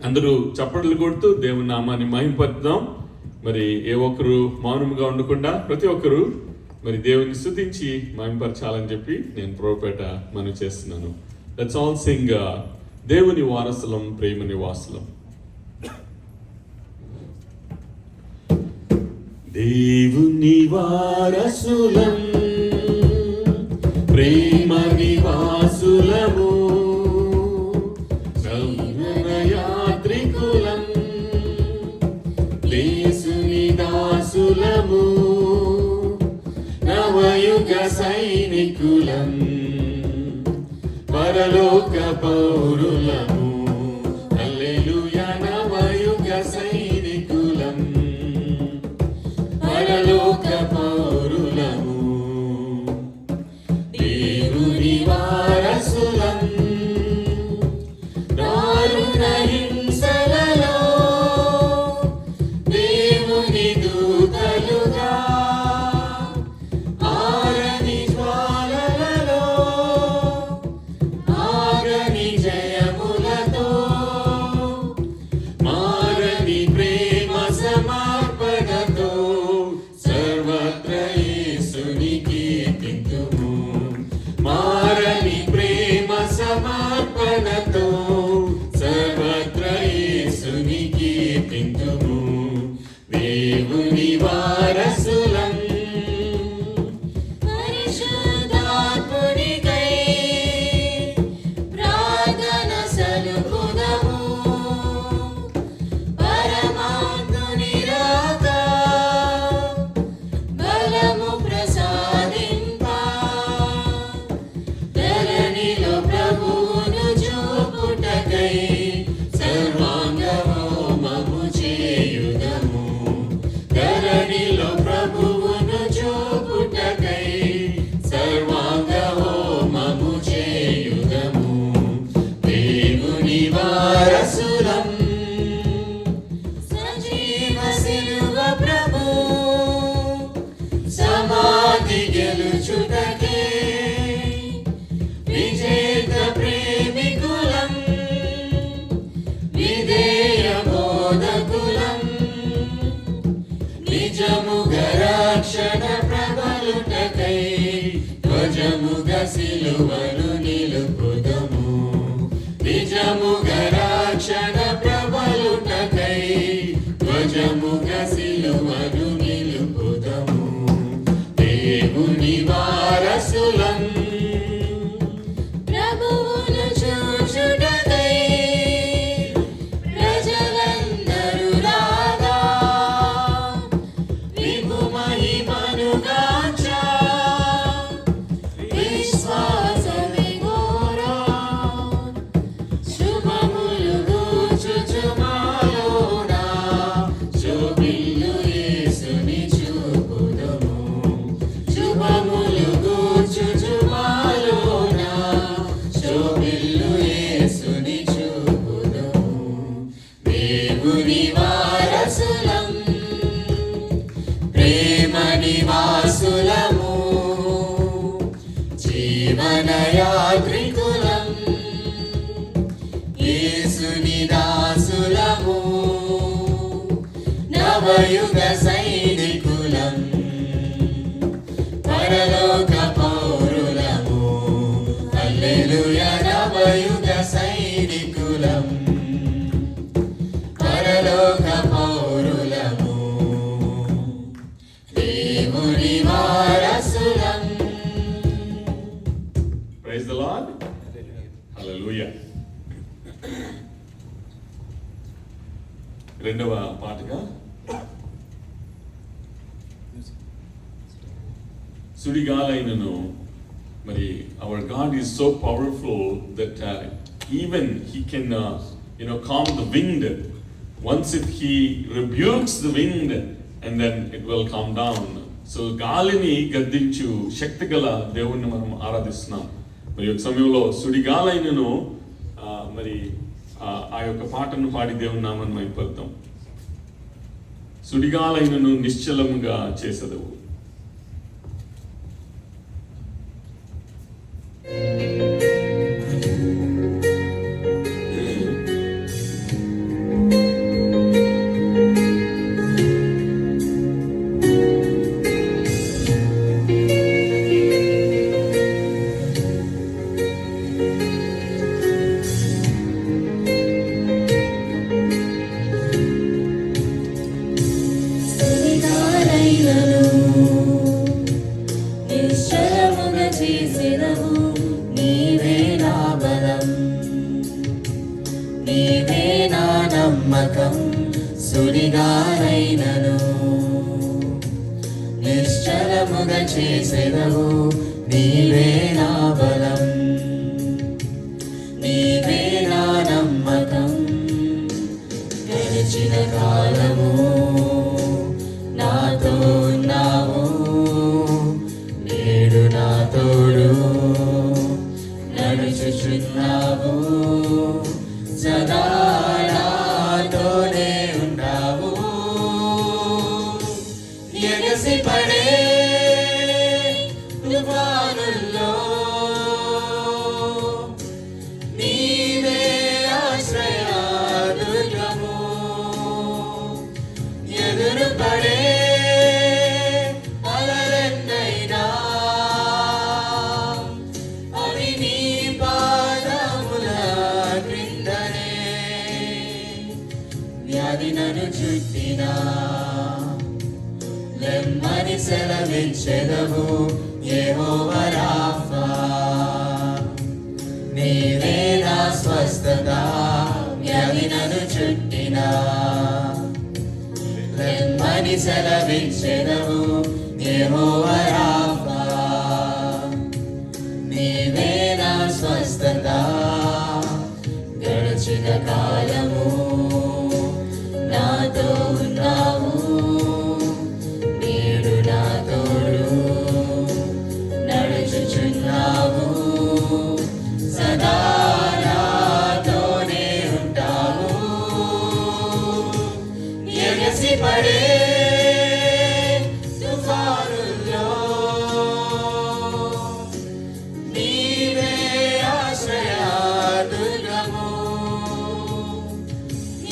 అందరూ చప్పట్లు కొడుతూ దేవుని నామాన్ని మహింపరుద్దాం. మరి ఏ ఒక్కరు మౌనముగా ఉండకుండా ప్రతి ఒక్కరు మరి దేవుని స్తుతించి మహింపరచాలని చెప్పి నేను ప్రభుపేట మనవి చేస్తున్నాను. లెట్స్ ఆల్ సింగ్ దేవుని వారసులం ప్రేమ నివాసులం. దేవుని వారసులం ప్రేమ నివాసులము, యాత్రికులం యేసుని దాసులము, నవయుగ సైనికులం పరలోక పౌరులము. హల్లెలూయా. నవయుగ సైనికులం పరలోక పౌరులము, దేవుని వారసులం దారుణ హింసలలో దేవుని దూతలుగా, ఆరని జ్వాలలలో ఆగని జయములతో, మారని ప్రేమ సమర్పణతో సర్వత్ర యేసుని కీర్తింతుము. మారని ప్రేమ సమర్పణతో సర్వత్ర యేసుని కీర్తింతుము. దేవుని వారసులం పరిశుద్ధాత్మునికై ప్రార్థన సలుపుదము. పరమాత్ముని రాక బలము ప్రసాదింప, ధరణిలో ప్రభువును చూపుటకై సర్వాంగ హోమము చేయుదము. ధరణిలో ప్రభువును చూపుటకై సర్వాంగ హోమము చేయుదము. దేవుని వారసులం సజీవ శిలువ ప్రభు సమాధి గెలుచుటకే విజేత ప్రేమికులం, విధేయ బోధకులం, నిజముగ రక్షణ ప్రబలుటకై ధ్వజముగ సిలువను నిలుపుదము. నిజముగ రక్షణ ప్రబలుటకై ధ్వజముగ సిలువను నిలుపుదము. దేవుని వారసులం ప్రభువును చూచుటకై ప్రజలందరూ రాగా, విభు మహిమను గాంచ విశ్వాస విఘోరా, శుభములు గూర్చుచు మాలోన శోభిల్లు యేసుని చూపుదము. శుభములు గూర్చుచు మాలోన శోభిల్లు యేసుని చూపుదము. దేవుని వారసులం ప్రేమ నివాసులము, జీవన యాత్రికులం యేసుని దాసులము, నవయుగ సైనికులం పరలోక పౌరులము. హల్లెలూయా. నవయుగ సైనికులం పరలోక పౌరులము, దేవుని వారసులం. Praise the Lord. హల్లెలూయా. రెండవ పాటగా సుడిగాలైనను. మరి our God is so powerful that even he can calm the wind. Once if he rebukes the wind and then it will calm down. So గాలిని గద్దించు శక్తి గల దేవుణ్ణి మనం ఆరాధిస్తున్నాం. మరి ఒక సమయంలో సుడిగాలైనను మరి ఆ యొక్క పాటను పాడి దేవుని నామాన్ని మహిమపరుద్దాం. సుడిగాలైనను నిశ్చలముగా చేసెదవు. నీవే నా నమ్మకం సుడిగాలైనను నిశ్చలముగా చేసెదవు నీవే నా బలం నీవే నా నమ్మకం గడిచిన కాలము నాతో ఉన్నావు నేడు నా తోడు నడుచుచున్నావు సదా నాతోనే ఉన్నావు ఎగసి పడే తుఫానుల్లో నీవే ఆశ్రయ దుర్గము ఎదురు పడే అలలెన్నైనా అవి నీ పాదముల క్రిందనే వ్యాధి నన్ను చుట్టినా నెమ్మది సెలవిచ్చెదవు యెహోవా రాఫా నీవే నా స్వస్థత వ్యాధి నన్ను చుట్టినా నెమ్మది సెలవిచ్చెదవు యెహోవా రాఫా నీవే నా స్వస్థత గడిచిన కాలము నాతో ఉన్నావు నేడు నా తోడు నడుచుచున్నావు సదా నాతోనే ఉంటావు ఎగసి పడే తుఫానుల్లో నీవే ఆశ్రయ దుర్గము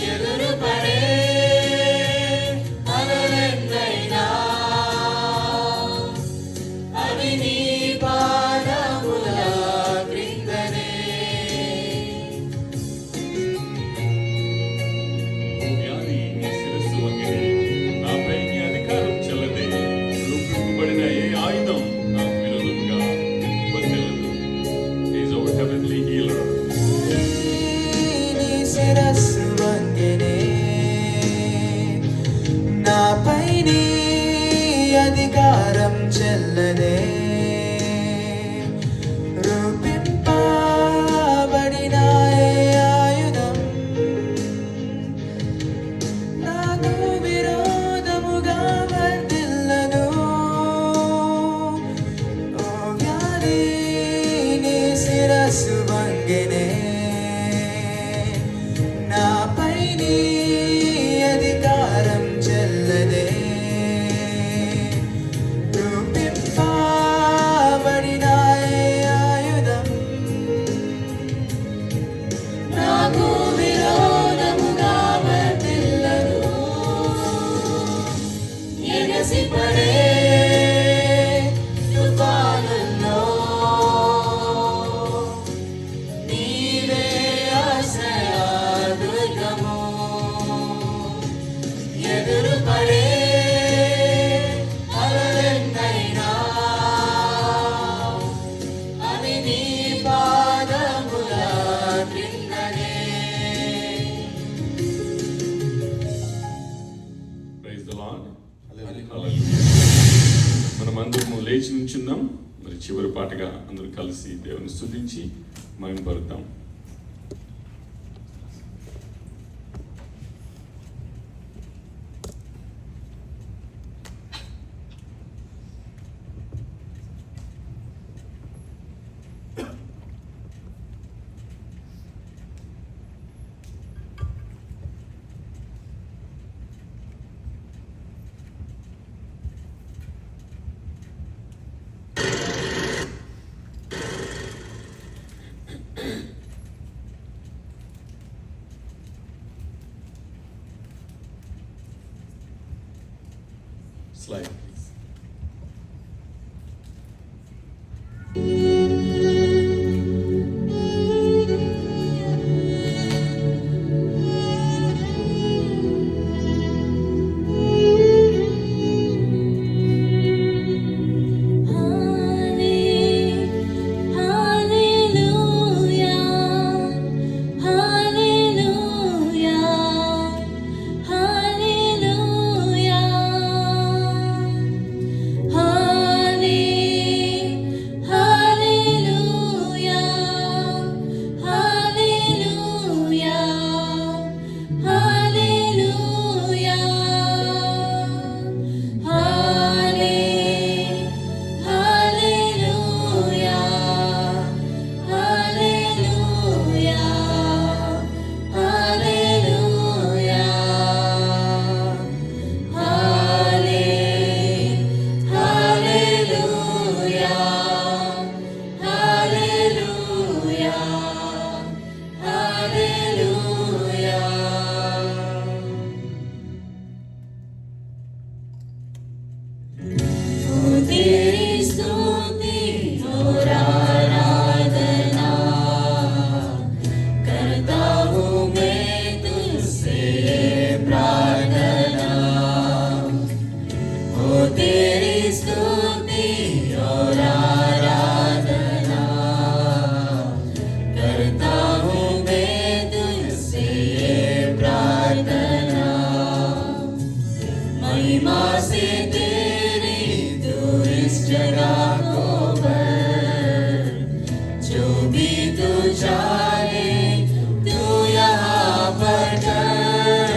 ఎదురు పడే అలలెన్నైనా అవి నీ పాదముల క్రిందనే ఓ వ్యాధి నీ శిరస్సు వంగిని నాపై నీ అధికారం చెల్లదే రూపింపబడిన ఏ ఆయుధం నాకు విరోధముగా వర్తిల్లదు. He is our heavenly healer. నీ శిరస్సు వంగెనే నాపై నీ అధికారం చెల్లదే రూపింపబడిన ఏ ఆయుధం నాకు విరోధముగా వర్తిల్లదు. ఓ వ్యాధి నీ శిరస్సు వంగెనే నాపై నీ అధికారం చెల్లదే రూపింపబడిన ఏ ఆయుధం నాకు విరోధముగా వర్తిల్లదు. ఎగసి పడే తుఫానుల్లో నీవే ఆశ్రయ దుర్గము ఎదురు పడే అలలెన్నైనా అవి నీ పాదముల క్రిందనే. Praise the Lord. Hallelujah. మనమందరము లేచి నుంచుందాం. మరి చివరి పాటగా అందరూ కలిసి దేవుని స్తుతించి మహిమపరుద్దాం. Slide, please. Hallelujah, hallelujah. जगह को भर, जो भी तू चाहे तू यहाँ पर कर।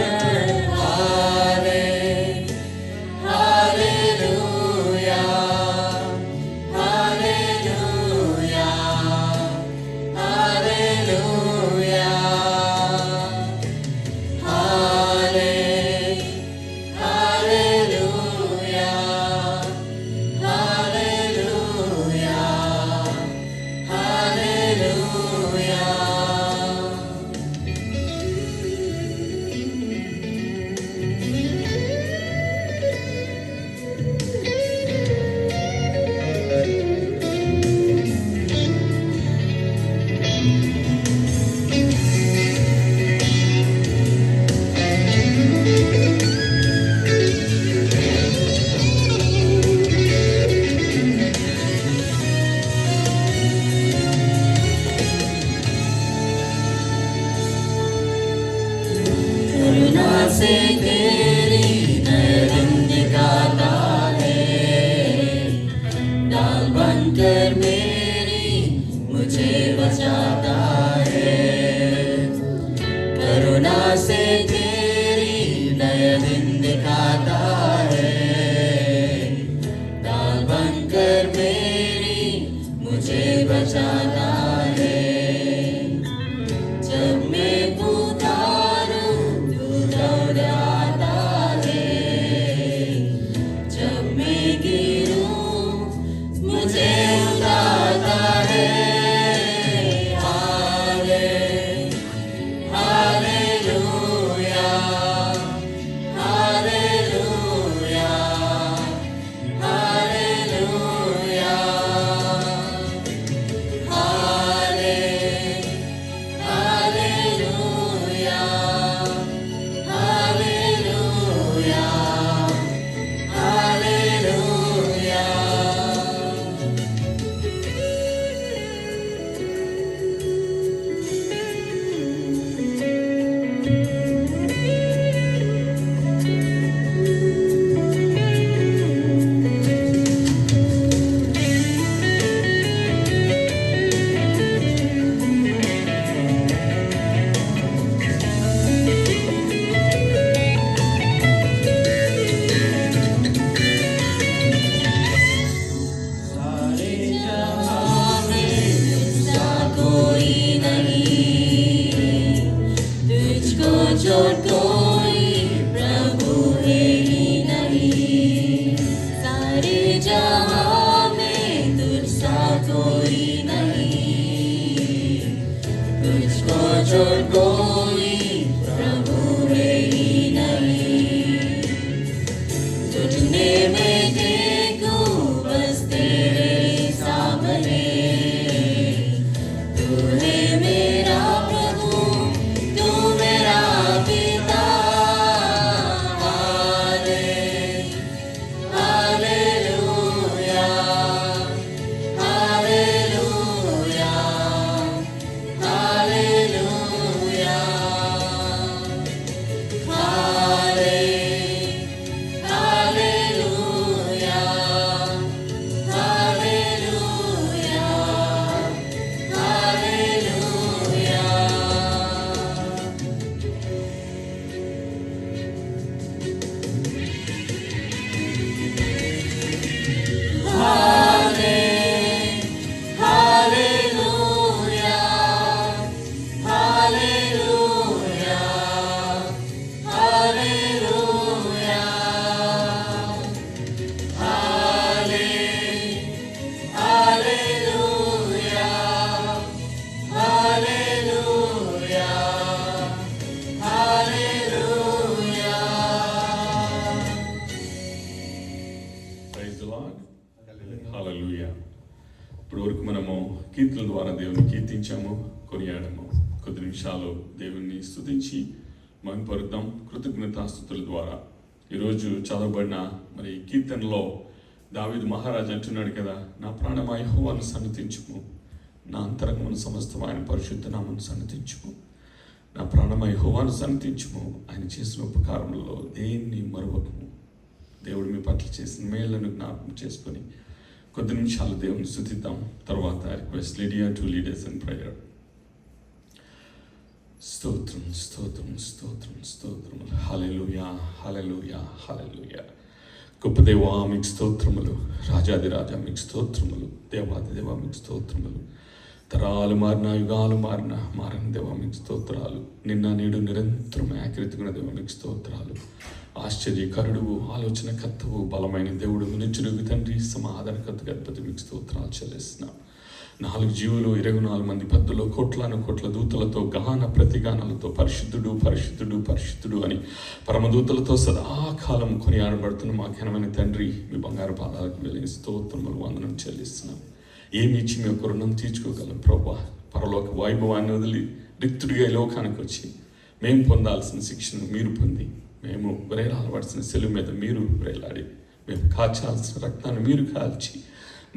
Hallelujah, hallelujah, hallelujah, hallelujah, hallelujah, hallelujah. करुणा से तेरी नयन दिखाता है, डाल बनकर मेरी मुझे बचाता है। करुणा से तेरी नयन दिखाता है, डाल बनकर मेरी मुझे बचाता है। जब मैं पुकारूं तू दौड़ाता है, जब मैं गिरूं मुझे उठाता है। Hallelujah, hallelujah, hallelujah, hallelujah, hallelujah, hallelujah. सारे जहां में तुझसा कोई नहीं, तुझको छोड़ कोई प्रभु है ही नहीं। सारे जहां में तुझसा कोई नहीं, तुझको छोड़ कोई प्रभु है ही नहीं। तुझने मैं देखूं बस तेरे सामने, तू है मेरा प्रभु, तू मेरा पिता। Hallelujah, hallelujah, hallelujah, hallelujah, hallelujah, hallelujah. Hallelujah, hallelujah, hallelujah, hallelujah, hallelujah, hallelujah. Praise the Lord. Hallelujah. ఇప్పుడు వరకు మనము కీర్తనల ద్వారా దేవుని కీర్తించాము, కొనియాడము. కొద్ది నిమిషాలు దేవుని స్తుతించి మహిమపరుద్దాం కృతజ్ఞతాస్తుతుల ద్వారా. ఈరోజు చదవబడిన మరి కీర్తనలో దావీదు మహారాజు అంటున్నాడు కదా, నా ప్రాణమా యెహోవాను సన్నతించుము, నా అంతరంగమును సమస్తం ఆయన పరిశుద్ధ నామమును సన్నతించుము. నా ప్రాణమా యెహోవాను సన్నతించుము, ఆయన చేసిన ఉపకారములలో దేన్ని మరువకము. దేవుడు మీ పట్ల చేసిన మేళ్లను జ్ఞాపకం చేసుకొని కొద్ది నిమిషాలు దేవుని స్తుతిద్దాం. తర్వాత request Lydia to leaders in prayer. స్తోత్రం స్తోత్రం స్తోత్రం స్తోత్రం. హల్లెలూయా హల్లెలూయా హల్లెలూయా. గొప్ప దేవా మీకు స్తోత్రములు, రాజాదిరాజా మీకు స్తోత్రములు, దేవాది దేవా మీకు స్తోత్రములు. తరాలు మారిన, యుగాలు మారని దేవా మీకు స్తోత్రాలు. నిన్న నేడు నిరంతరం ఏకరీతిగా దేవా మీకు స్తోత్రాలు. ఆశ్చర్యకరుడువు, ఆలోచన కర్తవు, బలమైన దేవుడు, నిత్యుడు తండ్రి, సమాధానకర్తగా అద్భుత మీకు స్తోత్రాలు చెల్లిస్తున్నాం. 4 జీవులు 24 మంది పెద్దలు కోట్ల దూతలతో గాన ప్రతిగానాలతో పరిశుద్ధుడు పరిశుద్ధుడు పరిశుద్ధుడు అని పరమదూతలతో సదాకాలం కొనియాడబడుతున్న మా ఘనమైన తండ్రి, మీ బంగారు పాదాలకు వెళ్ళిన స్తోత్రములు వందనం చెల్లిస్తున్నాం. ఏమి ఇచ్చి మీ యొక్క రుణం తీర్చుకోగలం ప్రభా? పరలోక వైభవాన్ని వదిలి రిక్తుడిగా ఈ లోకానికి వచ్చి మేము పొందాల్సిన శిక్షను మీరు పొంది, మేము వ్రేలాడవలసిన సెలువు మీద మీరు వ్రేలాడి, మేము కాచాల్సిన రక్తాన్ని మీరు కాల్చి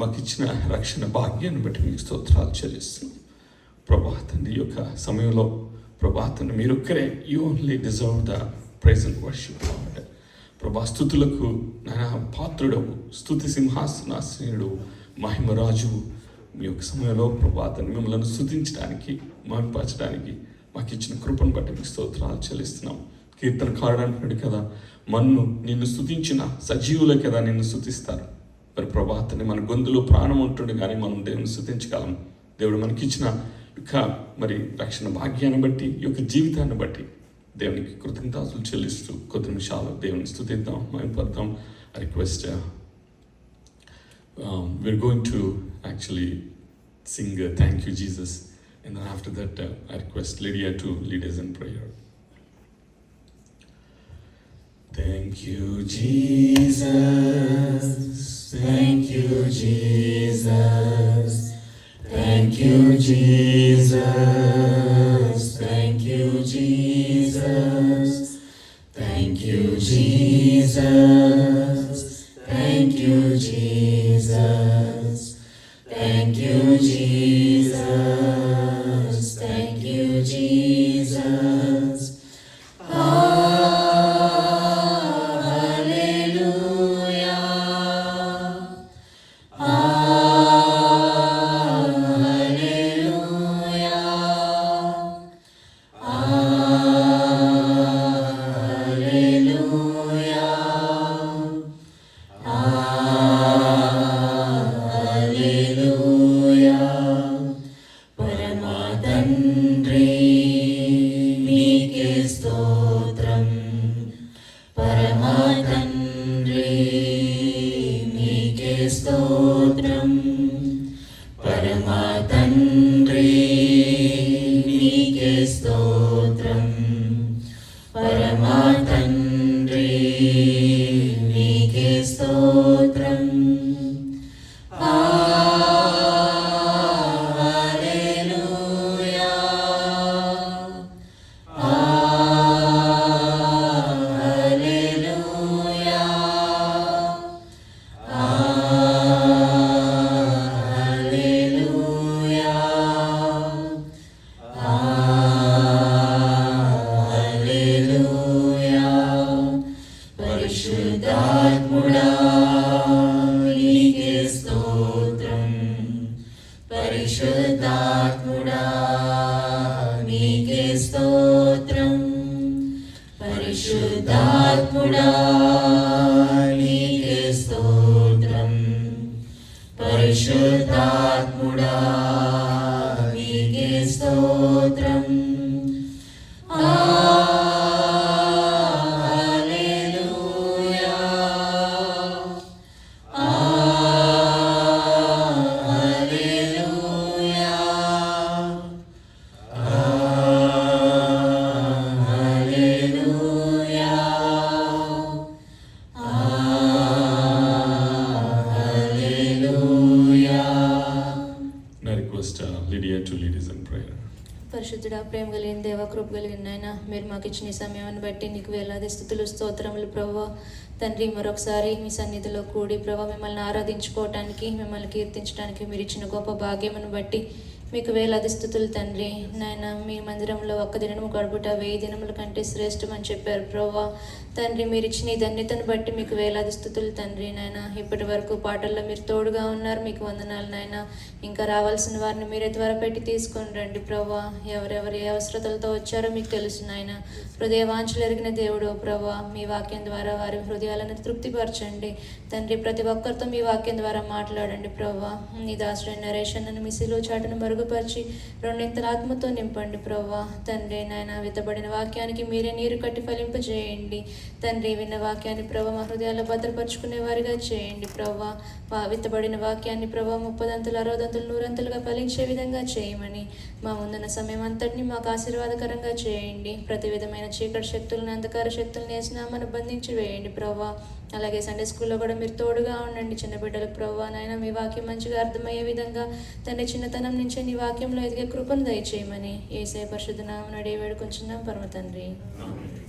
మాకు ఇచ్చిన రక్షణ భాగ్యాన్ని బట్టి మీకు స్తోత్రాలు చెల్లిస్తున్నాం ప్రభా. తండ్రి యొక్క సమయంలో ప్రభా తండ్రి మీరు ఒక్కరే, you only deserve the praise and worship Lord. ప్రభా స్తుతులకు నాయన పాత్రుడవు, స్తుతి సింహాసనాసీనుడు, మహిమరాజు. మీ యొక్క సమయంలో ప్రభా తండ్రి మిమ్మల్ని స్తుతించడానికి, మహిమపరచడానికి మాకు ఇచ్చిన కృపను బట్టి మీకు స్తోత్రాలు చెల్లిస్తున్నాం. కీర్తనకారుడు అంటున్నాడు కదా, మన్ను నిన్ను స్తుతించిన సజీవులే కదా నిన్ను స్తుతిస్తారు. మరి ప్రభాతని మన గొంతులో ప్రాణం ఉంటుంది కానీ మనం దేవుని స్తుతించగలం. దేవుడు మనకిచ్చిన యొక్క మరి రక్షణ భాగ్యాన్ని బట్టి, ఈ యొక్క జీవితాన్ని బట్టి దేవునికి కృతజ్ఞతలు చెల్లిస్తూ కొద్ది నిమిషాలు దేవుని స్తుతిద్దాం, మహిమపడదాం. I request we're going to actually sing Thank You Jesus, and then after that I request Lydia to lead us in prayer. Thank you Jesus, thank you Jesus, thank you Jesus, thank you Jesus, thank you Jesus, thank you Jesus, thank you Jesus, thank you Jesus. పరిశుద్ధుడా, ప్రేమ కలిగిన దేవ, కృప కలిగిన నాయన, మీరు మాకు ఇచ్చిన ఈ సమయాన్ని బట్టి నీకు వేలాది స్తుతులు స్తోత్రములు ప్రభువా. తండ్రి, మరొకసారి మీ సన్నిధిలో కూడి ప్రభువా మిమ్మల్ని ఆరాధించుకోవటానికి, మిమ్మల్ని కీర్తించడానికి మీరు ఇచ్చిన గొప్ప భాగ్యమును బట్టి మీకు వేలాది స్థుతులు తండ్రి. నాయన మీ మందిరంలో ఒక్క దినము గడుపుట 1000 దినముల కంటే శ్రేష్టమని చెప్పారు ప్రభా. తండ్రి మీరు ఇచ్చిన ఈ ధన్యతను బట్టి మీకు వేలాది స్థుతులు తండ్రి. నాయన ఇప్పటి వరకు పాటల్లో మీరు తోడుగా ఉన్నారు, మీకు వందనాలు నాయన. ఇంకా రావాల్సిన వారిని మీరే త్వరపెట్టి తీసుకొని రండి ప్రభా. ఎవరెవరు ఏ అవసరతలతో వచ్చారో మీకు తెలుసు నాయన. హృదయ వాంఛలు ఎరిగిన దేవుడు ప్రభా, మీ వాక్యం ద్వారా వారి హృదయాలను తృప్తిపరచండి తండ్రి. ప్రతి ఒక్కరితో మీ వాక్యం ద్వారా మాట్లాడండి ప్రభా. నీ దాసుడైన నరేషన్ను మీ శిలువ చాటును మరుగుపరిచి రెండింతల ఆత్మతో నింపండి ప్రభా. తండ్రి నాయన విత్తబడిన వాక్యానికి మీరే నీరు కట్టి ఫలింపజేయండి తండ్రి. విన్న వాక్యాన్ని ప్రభా మా హృదయాల్లో భద్రపరుచుకునే వారిగా చేయండి ప్రభా. విత్తబడిన వాక్యాన్ని ప్రభా 30 60 100 ఫలించే విధంగా చేయమని మా ముందున్న సమయం అంతటిని మాకు ఆశీర్వాదకరంగా చేయండి. ప్రతి విధమైన చీకటి శక్తులను అంధకార శక్తులను వేసినామని బంధించి వేయండి ప్రభా. అలాగే సండే స్కూల్లో కూడా మీరు తోడుగా ఉండండి చిన్న బిడ్డలకు ప్రభా. నాయన మీ వాక్యం మంచిగా అర్థమయ్యే విధంగా తండ్రి చిన్నతనం నుంచే నీ వాక్యంలో ఎదిగే కృపను దయచేయమని యేసయ్య పరిశుద్ధ నామమున అడిగి వేడుకొంచున్నాం పరమ తండ్రి. ఆమేన్.